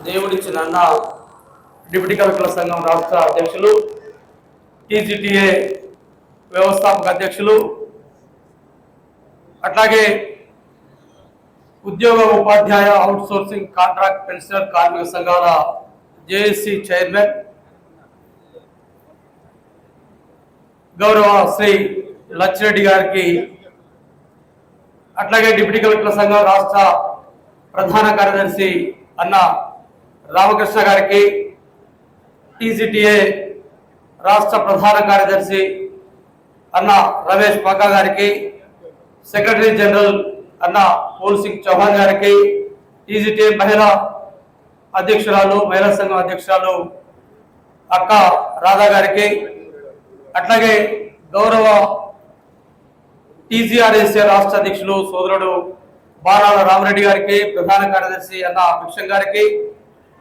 దేవుడిచ్చిన అన్న deputy collector సంఘం రాష్ట్ర అధ్యక్షులు, టీజీటీఏ వ్యవస్థాపక అధ్యక్షులు, అట్లాగే ఉద్యోగ ఉపాధ్యాయ అవుట్సోర్సింగ్ కాంట్రాక్ట్ పెన్షనర్ కార్మిక సంఘాల జేఏసీ చైర్మన్ గౌరవ శ్రీ లచ్చిరెడ్డి గారికి, అట్లాగే డిప్యూటీ కలెక్టర్ సంఘం రాష్ట్ర ప్రధాన కార్యదర్శి అన్న రామకృష్ణ గారికి, టీజీటీఏ రాష్ట్ర ప్రధాన కార్యదర్శి అన్న రమేష్ పాకా గారికి, సెక్రటరీ జనరల్ అన్న పూల్ సింగ్ చౌహాన్ గారికి, టీజీటీఏ మహిళా అధ్యక్షురాలు, మహిళా సంఘం అధ్యక్షురాలు అక్క రాధా గారికి, అట్లాగే గౌరవ టీజీఆర్ఎస్ఏ రాష్ట్ర అధ్యక్షులు సోదరుడు బాణాల రామరెడ్డి గారికి, ప్రధాన కార్యదర్శి అన్న భిక్షం గారికి,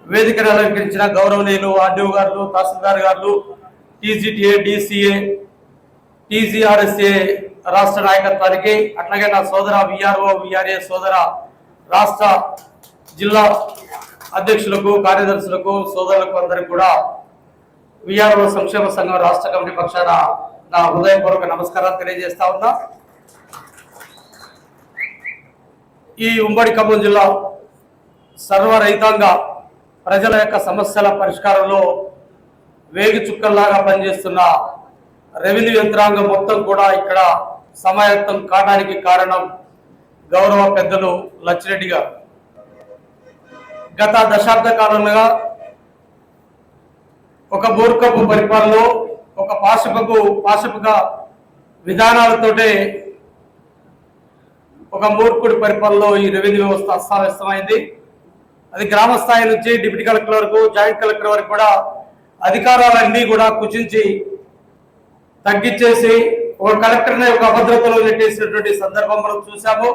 వేదికను అలంకరించిన గౌరవనీయులు ఆర్డీఓ గారు, తహసీల్దార్ గారు, టీజీటీఏ, డీసీఏ, టీజీఆర్ఎస్ఏ రాష్ట్ర నాయకత్వానికి, అట్లాగే నా సోదర విఆర్ఓ, విఆర్ఏ సోదర రాష్ట్ర జిల్లా అధ్యక్షులకు, కార్యదర్శులకు, సోదరులకు అందరికి కూడా విఆర్ఓ సంక్షేమ సంఘం రాష్ట్ర కమిటీ పక్షాన నా హృదయపూర్వక నమస్కారాలు తెలియజేస్తా ఉన్నా. ఈ ఉమ్మడి ఖమ్మం జిల్లా సర్వ రైతాంగ ప్రజల యొక్క సమస్యల పరిష్కారంలో వేగి చుక్కల్లాగా పనిచేస్తున్న రెవెన్యూ యంత్రాంగం మొత్తం కూడా ఇక్కడ సమాయత్తం కావడానికి కారణం గౌరవ పెద్దలు లచ్చిరెడ్డి గారు. గత దశాబ్ద కాలంగా ఒక మూర్ఖపు పరిపాలనలో, ఒక పాశపుక విధానాలతోటే ఒక మూర్ఖుడి పరిపాలనలో ఈ రెవెన్యూ వ్యవస్థ అస్తవ్యస్తమైంది. అది గ్రామ స్థాయి నుంచి డిప్యూటీ కలెక్టర్ వరకు, జాయింట్ కలెక్టర్ వరకు కూడా అధికారాలన్నీ కూడా కుచించి తగ్గించేసి ఒక కలెక్టర్ని ఒక అభద్రతలో నెట్టేసినటువంటి సందర్భం మనం చూసాము.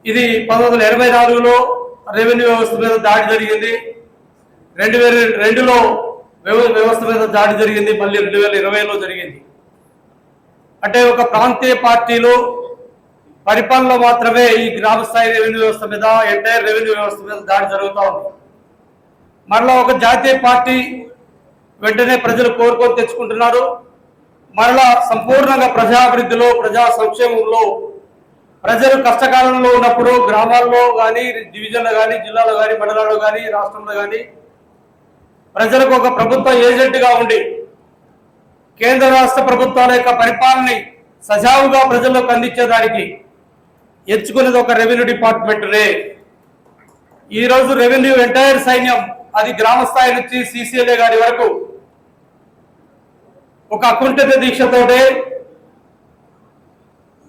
ఇది 1984లో రెవెన్యూ వ్యవస్థ మీద దాడి జరిగింది, 2002లో వ్యవస్థ మీద దాడి జరిగింది, మళ్ళీ 2020లో జరిగింది. అంటే ఒక ప్రాంతీయ పార్టీలు పరిపాలనలో మాత్రమే ఈ గ్రామ స్థాయి రెవెన్యూ వ్యవస్థ మీద, ఎంటైర్ రెవెన్యూ వ్యవస్థ మీద దాడి జరుగుతూ ఉంది. మరలా ఒక జాతీయ పార్టీ వెంటనే ప్రజలు కోరుకొని తెచ్చుకుంటున్నారు. మరలా సంపూర్ణంగా ప్రజాభివృద్ధిలో, ప్రజా సంక్షేమంలో, ప్రజలు కష్టకాలంలో ఉన్నప్పుడు గ్రామాల్లో కానీ, డివిజన్లో కానీ, జిల్లాలో కానీ, మండలాల్లో కానీ, రాష్ట్రంలో కానీ ప్రజలకు ఒక ప్రభుత్వ ఏజెంట్గా ఉండి కేంద్ర రాష్ట్ర ప్రభుత్వాల యొక్క పరిపాలనని సజావుగా ప్రజల్లోకి అందించేదానికి ఎంచుకునేది ఒక రెవెన్యూ డిపార్ట్మెంట్నే. ఈరోజు రెవెన్యూ ఎంటైర్ సైన్యం, అది గ్రామ స్థాయి నుంచి సిసిఎల్ఏ గారి వరకు ఒక అకుంఠిత దీక్షతోటే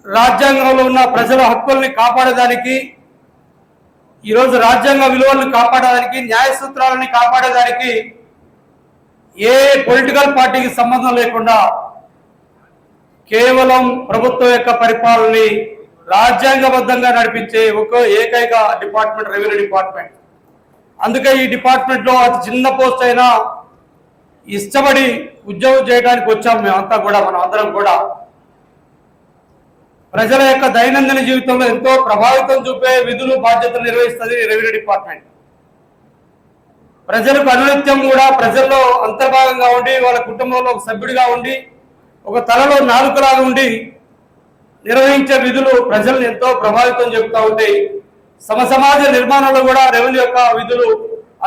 రాజ్యాంగంలో ఉన్న ప్రజల హక్కుల్ని కాపాడేదానికి, ఈరోజు రాజ్యాంగ విలువలను కాపాడడానికి, న్యాయ సూత్రాలని కాపాడేదానికి ఏ పొలిటికల్ పార్టీకి సంబంధం లేకుండా కేవలం ప్రభుత్వం యొక్క పరిపాలనని రాజ్యాంగబద్ధంగా నడిపించే ఏకైక డిపార్ట్మెంట్ రెవెన్యూ డిపార్ట్మెంట్. అందుకే ఈ డిపార్ట్మెంట్లో అతి చిన్న పోస్ట్ అయినా ఇష్టపడి ఉద్యోగం చేయడానికి వచ్చాము మేమంతా కూడా. మనం అందరం కూడా ప్రజల యొక్క దైనందిన జీవితంలో ఎంతో ప్రభావితం చూపే విధులు, బాధ్యతలు నిర్వహిస్తుంది రెవెన్యూ డిపార్ట్మెంట్. ప్రజలకు అనునిత్యం కూడా ప్రజల్లో అంతర్భాగంగా ఉండి, వాళ్ళ కుటుంబంలో ఒక సభ్యుడిగా ఉండి, ఒక తలలో నాలుకలాగా ఉండి నిర్వహించే విధులు ప్రజల్ని ఎంతో ప్రభావితం చెబుతూ ఉంటాయి. సమాజ నిర్మాణంలో కూడా రెవెన్యూ యొక్క విధులు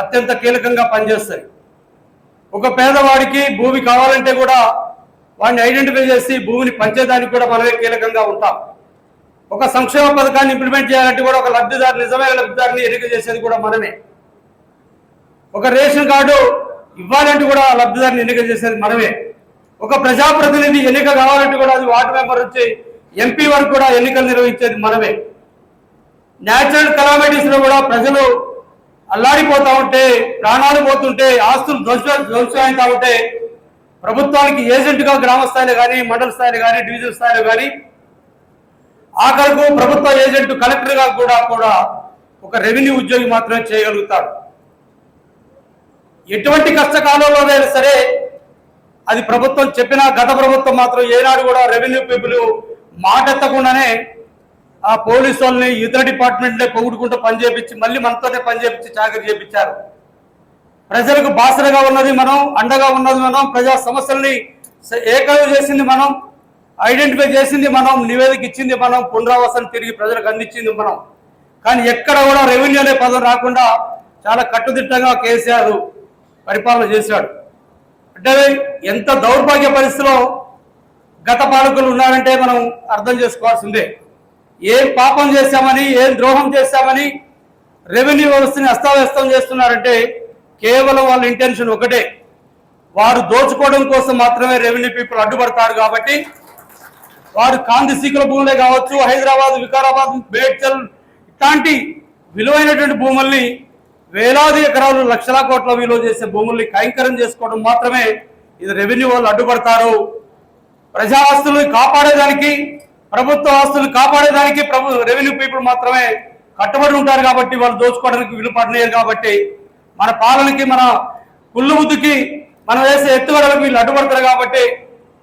అత్యంత కీలకంగా పనిచేస్తాయి. ఒక పేదవాడికి భూమి కావాలంటే కూడా వాడిని ఐడెంటిఫై చేసి భూమిని పంచేదానికి కూడా మనమే కీలకంగా ఉంటాం. ఒక సంక్షేమ పథకాన్ని ఇంప్లిమెంట్ చేయాలంటే కూడా ఒక లబ్ధిదారు, నిజమైన లబ్ధిదారిని ఎన్నిక చేసేది కూడా మనమే. ఒక రేషన్ కార్డు ఇవ్వాలంటే కూడా లబ్ధిదారిని ఎన్నిక చేసేది మనమే. ఒక ప్రజాప్రతినిధి ఎన్నిక కావాలంటే కూడా అది వార్డు మెంబర్ వచ్చి ఎంపీ వరకు కూడా ఎన్నికలు నిర్వహించేది మనమే. న్యాచురల్ కలామిటీస్ లో కూడా ప్రజలు అల్లాడిపోతా ఉంటే, ప్రాణాలు పోతుంటే, ఆస్తులు ధ్వంసమవుతా ఉంటే ప్రభుత్వానికి ఏజెంట్గా గ్రామ స్థాయిలో కానీ, మండల స్థాయిలో కానీ, డివిజన్ స్థాయిలో కానీ, ఆఖరకు ప్రభుత్వ ఏజెంట్ కలెక్టర్గా కూడా ఒక రెవెన్యూ ఉద్యోగి మాత్రమే చేయగలుగుతాడు. ఎటువంటి కష్టకాలంలోనైనా సరే అది ప్రభుత్వం చెప్పినా, గత ప్రభుత్వం మాత్రం ఏనాడు కూడా రెవెన్యూ పీపుల్ మాట ఎత్తకుండానే ఆ పోలీసు వాళ్ళని ఇతర డిపార్ట్మెంట్లే పొగుడుకుంటూ పనిచేపించి మళ్ళీ మనతోనే పనిచేపించి చాకరీ చేపించారు. ప్రజలకు బాసరగా ఉన్నది మనం, అండగా ఉన్నది మనం, ప్రజా సమస్యల్ని ఏకం చేసింది మనం, ఐడెంటిఫై చేసింది మనం, నివేదిక ఇచ్చింది మనం, పునరావాసం తిరిగి ప్రజలకు అందించింది మనం. కానీ ఎక్కడ కూడా రెవెన్యూ అనే పదం రాకుండా చాలా కట్టుదిట్టంగా కేసీఆర్ పరిపాలన చేశాడు. అంటే ఎంత దౌర్భాగ్య పరిస్థితిలో గత పాలకులు ఉన్నారంటే మనం అర్థం చేసుకోవాల్సిందే. ఏం పాపం చేశామని, ఏం ద్రోహం చేశామని రెవెన్యూ వ్యవస్థని అస్తవ్యస్తం చేస్తున్నారంటే కేవలం వాళ్ళ ఇంటెన్షన్ ఒకటే, వారు దోచుకోవడం కోసం మాత్రమే రెవెన్యూ పీపుల్ అడ్డుపడతారు. కాబట్టి వారు కాందిశీకుల భూములే కావచ్చు, హైదరాబాద్, వికారాబాద్, మేడ్చల్ ఇట్లాంటి విలువైనటువంటి భూముల్ని వేలాది ఎకరాలు, లక్షల కోట్ల విలువ చేసే భూముల్ని కైంకర్యం చేసుకోవడం మాత్రమే ఇది రెవెన్యూ వాళ్ళు అడ్డుపడతారు. ప్రజా ఆస్తులను కాపాడేదానికి, ప్రభుత్వ ఆస్తులను కాపాడేదానికి రెవెన్యూ పీపుల్ మాత్రమే కట్టుబడి ఉంటారు. కాబట్టి వాళ్ళు దోచుకోవడానికి వీలు పడలేరు. కాబట్టి మన పాలనకి, మన కుళ్ళు బుద్ధికి, మనం వేసే ఎత్తుగడలకు వీళ్ళు అడ్డుపడతారు. కాబట్టి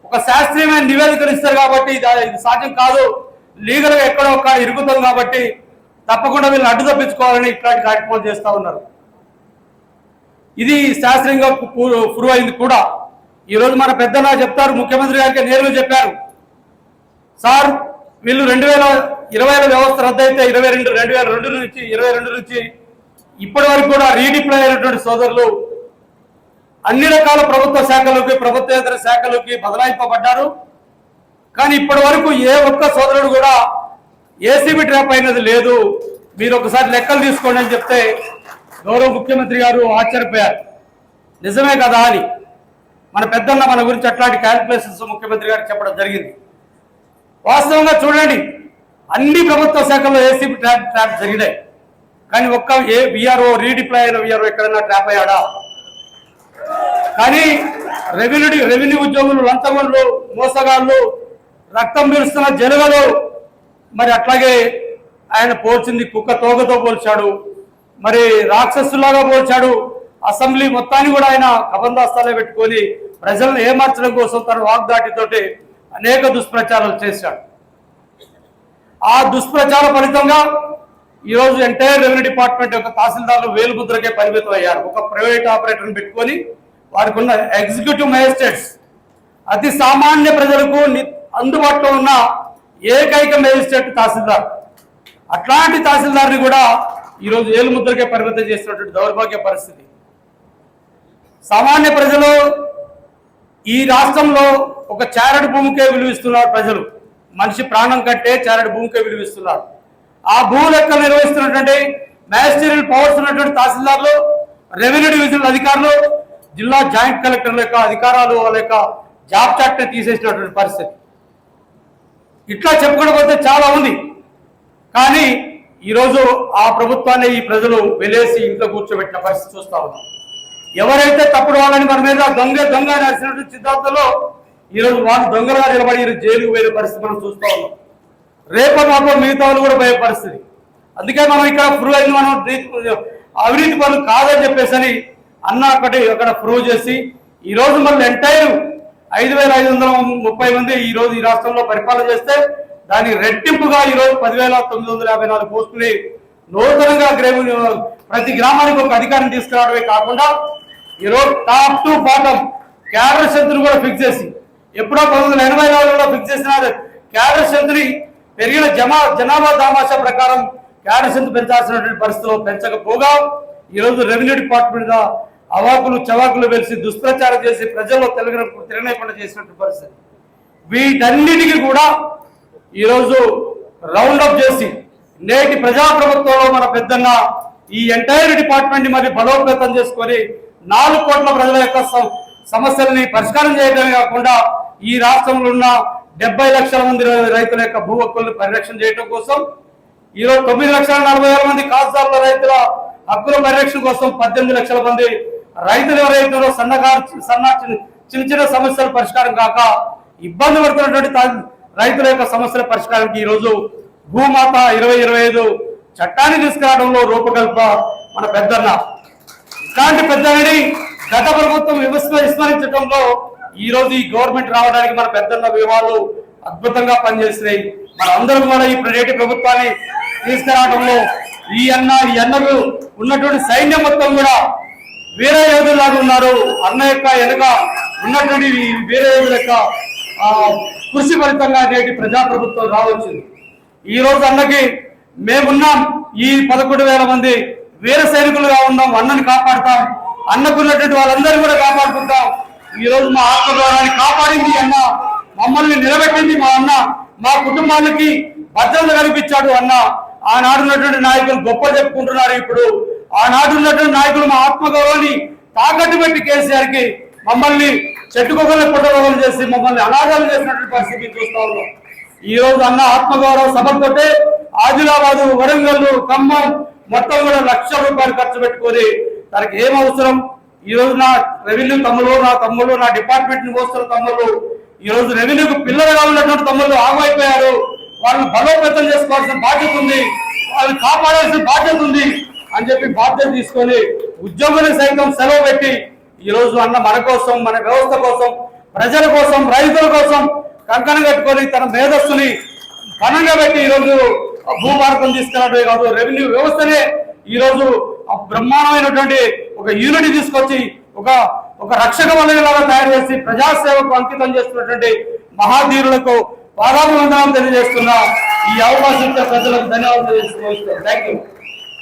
ఒక శాస్త్రీయమైన నివేదికలు ఇస్తారు. కాబట్టి ఇది సాధ్యం కాదు, లీగల్గా ఎక్కడో ఒక ఇరుగుతాం. కాబట్టి తప్పకుండా వీళ్ళు అడ్డు తప్పించుకోవాలని ఇట్లాంటి కార్యక్రమాలు చేస్తూ ఉన్నారు. ఇది శాస్త్రీయంగా ప్రూవ్ అయింది కూడా. ఈరోజు మన పెద్దలా చెప్తారు, ముఖ్యమంత్రి గారికి నేరుగా చెప్పారు, సార్ వీళ్ళు 2020 వ్యవస్థ రద్దయితే 2022 నుంచి ఇప్పటి వరకు కూడా రీడిప్లాయ్ అయినటువంటి సోదరులు అన్ని రకాల ప్రభుత్వ శాఖలకి, ప్రభుత్వేతర శాఖలకి బదలాయింపబడ్డారు. కానీ ఇప్పటి వరకు ఏ ఒక్క సోదరుడు కూడా ఏసీబీ ట్రాప్ అయినది లేదు. మీరు ఒకసారి లెక్కలు తీసుకోండి అని చెప్తే గౌరవ ముఖ్యమంత్రి గారు ఆశ్చర్యపోయారు. నిజమే కదా అని మన పెద్దన్న మన గురించి అట్లాంటి క్యాల్కులేషన్స్ ముఖ్యమంత్రి గారు చెప్పడం జరిగింది. వాస్తవంగా చూడండి, అన్ని ప్రభుత్వ శాఖల్లో ఏసీబీ ట్రాప్ జరిగినాయి. కానీ ఒక్క విఆర్ఓ, రీడిప్లాయ్ అయిన విఆర్ఓ ఎక్కడైనా ట్రాప్ అయ్యాడా? కానీ రెవెన్యూ ఉద్యోగులు, లంచగొండ్లు, మోసగాళ్ళు, రక్తం పీలుస్తున్న జనగలు, మరి అట్లాగే ఆయన పోల్చింది కుక్క తోకతో పోల్చాడు, మరి రాక్షసులాగా పోల్చాడు. అసెంబ్లీ మొత్తాన్ని కూడా ఆయన కబందాస్తాలే పెట్టుకొని ప్రజలను ఏమార్చడం కోసం తన వాగ్దాటితోటి అనేక దుష్ప్రచారాలు చేశాడు. ఆ దుష్ప్రచార ఫలితంగా ఈరోజు ఎంటైర్ రెవెన్యూ డిపార్ట్మెంట్ యొక్క తహసీల్దార్లు వేలుముద్రకే పరిమితం అయ్యారు. ఒక ప్రైవేట్ ఆపరేటర్ని పెట్టుకొని వారికి ఉన్న ఎగ్జిక్యూటివ్ మేజిస్ట్రేట్స్, అతి సామాన్య ప్రజలకు అందుబాటులో ఉన్న ఏకైక మేజిస్ట్రేట్ తహసీల్దార్. అట్లాంటి తహసీల్దార్ని కూడా ఈరోజు ఏలుముద్రకే పరిమితం చేసినటువంటి దౌర్భాగ్య పరిస్థితి. సామాన్య ప్రజలు ఈ రాష్ట్రంలో ఒక చారడి భూమికే విలువిస్తున్నారు. ప్రజలు మనిషి ప్రాణం కంటే చారడి భూమికే విలువిస్తున్నారు. ఆ భూ లెక్కలు నిర్వహిస్తున్నటువంటి మ్యాజిస్ట్రియల్ పవర్స్ ఉన్నటువంటి తహసీల్దార్లు, రెవెన్యూ డివిజనల్ అధికారులు, జిల్లా జాయింట్ కలెక్టర్ల యొక్క అధికారాలు, వాళ్ళ యొక్క జాబ్ చార్ట్ని తీసేసినటువంటి పరిస్థితి. ఇట్లా చెప్పుకోకపోతే చాలా ఉంది. కానీ ఈరోజు ఆ ప్రభుత్వాన్ని ఈ ప్రజలు వెలేసి ఇంట్లో కూర్చోబెట్టిన పరిస్థితి చూస్తా ఉన్నాం. ఎవరైతే తప్పుడు వాళ్ళని మన మీద దొంగ నడిచినటువంటి సిద్ధాంతంలో ఈరోజు వాళ్ళు దొంగలుగా నిలబడి జైలుకు పోయే పరిస్థితి మనం చూస్తూ ఉన్నాం. రేపు మాత్రం మిగతా వాళ్ళు కూడా పోయే పరిస్థితి. అందుకే మనం ఇక్కడ ప్రూవ్ అయింది, మనం అవినీతి పనులు కాదని చెప్పేసి అన్న అక్కడ ప్రూవ్ చేసి ఈరోజు మళ్ళీ ఎంటైర్ 5,530 మంది ఈరోజు ఈ రాష్ట్రంలో పరిపాలన చేస్తే దాని రెట్టింపుగా ఈరోజు 10,954 పోస్టుని నూతనంగా ప్రతి గ్రామానికి ఒక అధికారిని తీసుకురావడమే కాకుండా ఈరోజు top to bottom cadre centre కూడా ఫిక్స్ చేసి, ఎప్పుడో 1984లో ఫిక్స్ చేసిన క్యాడర్ సెంటర్ని పెరిగిన జనాభా దామాషా ప్రకారం క్యాడర్ సెంటర్ పెంచాల్సినటువంటి పరిస్థితిలో పెంచకపోగా ఈరోజు రెవెన్యూ డిపార్ట్మెంట్ అవాకులు చవాకులు వెలిసి దుష్ప్రచారం చేసి ప్రజల్లో తిరగనేపండ చేసినటువంటి పరిస్థితి. వీటన్నిటికీ కూడా ఈరోజు రౌండప్ చేసి నేటి ప్రజాప్రభుత్వంలో మన పెద్దన్న ఈ ఎంటైర్ డిపార్ట్మెంట్ ని మరి బలోపేతం చేసుకొని 4 కోట్ల ప్రజల యొక్క సమస్యల్ని పరిష్కారం చేయడమే కాకుండా ఈ రాష్ట్రంలో ఉన్న 70 లక్షల మంది రైతుల యొక్క భూ హక్కులను పరిరక్షణ చేయడం కోసం ఈరోజు 9,40,000 మంది ఖాతాదారుల రైతుల హక్కుల పరిరక్షణ కోసం 18 లక్షల మంది రైతులు ఎవరైతే చిన్న సమస్యల పరిష్కారం కాక ఇబ్బంది పడుతున్నటువంటి రైతుల యొక్క సమస్యల పరిష్కారానికి ఈరోజు భూమాత 2025 చట్టాన్ని తీసుకురావడంలో రూపకల్ప మన పెద్దన్న. ఇలాంటి పెద్దని గత ప్రభుత్వం విస్మరించడంలో ఈరోజు ఈ గవర్నమెంట్ రావడానికి మన పెద్దన్న వ్యూహాలు అద్భుతంగా పనిచేసినాయి. మనందరం కూడా ఈ నేటి ప్రభుత్వాన్ని తీసుకురావడంలో ఈ అన్నలు ఉన్నటువంటి సైన్యం మొత్తం కూడా వీర యోధులాగా ఉన్నారు. అన్న యొక్క వెనుక ఉన్నటువంటి వీర యోధుల యొక్క కృషి ఫలితంగా నేటి ప్రజాప్రభుత్వం రావచ్చింది. ఈ రోజు అన్నకి మేమున్నాం, ఈ 11,000 మంది వీర సైనికులుగా ఉన్నాం, అన్నని కాపాడుతాం, అన్నకున్నటువంటి వాళ్ళందరూ కూడా కాపాడుకుంటాం. ఈ రోజు మా ఆత్మగౌరవాన్ని కాపాడింది అన్న, మమ్మల్ని నిలబెట్టింది మా అన్న, మా కుటుంబాలకి భద్రత కల్పించాడు అన్న. ఆనాడు ఉన్నటువంటి నాయకులు గొప్ప చెప్పుకుంటున్నారు. ఇప్పుడు ఆనాడు ఉన్నటువంటి నాయకులు మా ఆత్మగౌరవాన్ని తాకట్టు పెట్టి కేసీఆర్ కి మమ్మల్ని చెట్టుకొకలు పుట్టగొగలు చేసి మమ్మల్ని అనాథాలు చేసినటువంటి పరిస్థితి చూస్తా ఉన్నాం. ఈ రోజు అన్న ఆత్మగౌరవ సభతోటే ఆదిలాబాదు, వరంగల్, ఖమ్మం మొత్తం కూడా లక్షల రూపాయలు ఖర్చు పెట్టుకొని తనకి ఏం అవసరం. ఈ రోజు నా రెవెన్యూ తమ్ముళ్ళు, నా తమ్ముళ్ళు, నా డిపార్ట్మెంట్ ని పోస్తున్న తమ్ముళ్ళు, ఈ రోజు రెవెన్యూకు పిల్లలుగా ఉన్నటువంటి తమ్ముళ్ళు ఆగమైపోయారు. వాళ్ళని బలోపేతం చేసుకోవాల్సిన బాధ్యత ఉంది, వాళ్ళని కాపాడాల్సిన బాధ్యత ఉంది అని చెప్పి బాధ్యత తీసుకొని ఉద్యోగులకు సైతం సెలవు పెట్టి ఈ రోజు అన్న మన కోసం, మన వ్యవస్థ కోసం, ప్రజల కోసం, రైతుల కోసం కంకణం కట్టుకొని తన మేధస్సుని ఘనంగా పెట్టి ఈరోజు భూభారతం తీసుకురావడమే కాదు, రెవెన్యూ వ్యవస్థనే ఈరోజు బ్రహ్మాండమైనటువంటి ఒక యూనిటీ తీసుకొచ్చి ఒక రక్షక వలయలాగా తయారు చేసి ప్రజాసేవకు అంకితం చేస్తున్నటువంటి మహాధీరులకు పాదాభివందనం తెలియజేస్తున్నా. ఈ అవకాశం ప్రజలకు ధన్యవాదాలు తెలియజేస్తున్నాను. Thank you.